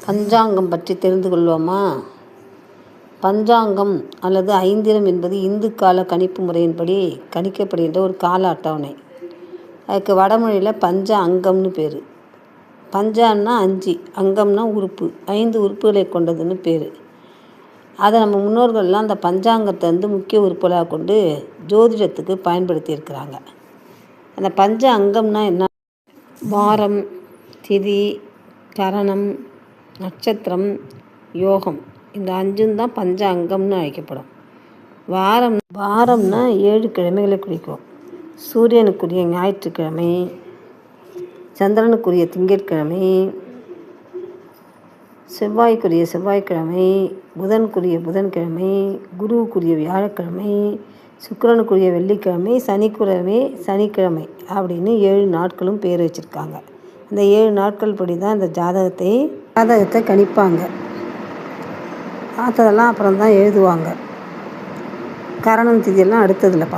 பஞ்சாங்கம் பற்றி தெரிந்து கொள்வோமா? பஞ்சாங்கம் அல்லது ஐந்திரம் என்பது இந்து கால கணிப்பு முறையின்படி கணிக்கப்படுகின்ற ஒரு கால அட்டவணை. அதுக்கு வடமொழியில் பஞ்ச அங்கம்னு பேர். பஞ்சான்னா 5, அங்கம்னா உறுப்பு, 5 உறுப்புகளை கொண்டதுன்னு பேர். அதை நம்ம முன்னோர்கள்லாம் அந்த பஞ்சாங்கத்தை முக்கிய உறுப்புகளாக கொண்டு ஜோதிடத்துக்கு பயன்படுத்தியிருக்கிறாங்க. அந்த பஞ்ச அங்கம்னா என்ன? வாரம், திதி, கரணம், நட்சத்திரம், யோகம், இந்த 5 தான் பஞ்ச அங்கம்னு அழைக்கப்படும். வாரம்னா 7 கிழமைகளை குறிக்கும். சூரியனுக்குரிய ஞாயிற்றுக்கிழமை, சந்திரனுக்குரிய திங்கட்கிழமை, செவ்வாய்க்குரிய செவ்வாய்க்கிழமை, புதனுக்குரிய புதன்கிழமை, குருவுக்குரிய வியாழக்கிழமை, சுக்கிரனுக்குரிய வெள்ளிக்கிழமை, சனிக்கிழமை அப்படின்னு 7 நாட்களும் பேர் வச்சுருக்காங்க. அந்த 7 நாட்கள் படி தான் இந்த ஜாதகத்தை கணிப்பாங்க. பார்த்ததெல்லாம் அப்புறம் தான் எழுதுவாங்க. கரணம் திதியெல்லாம் அடுத்ததில்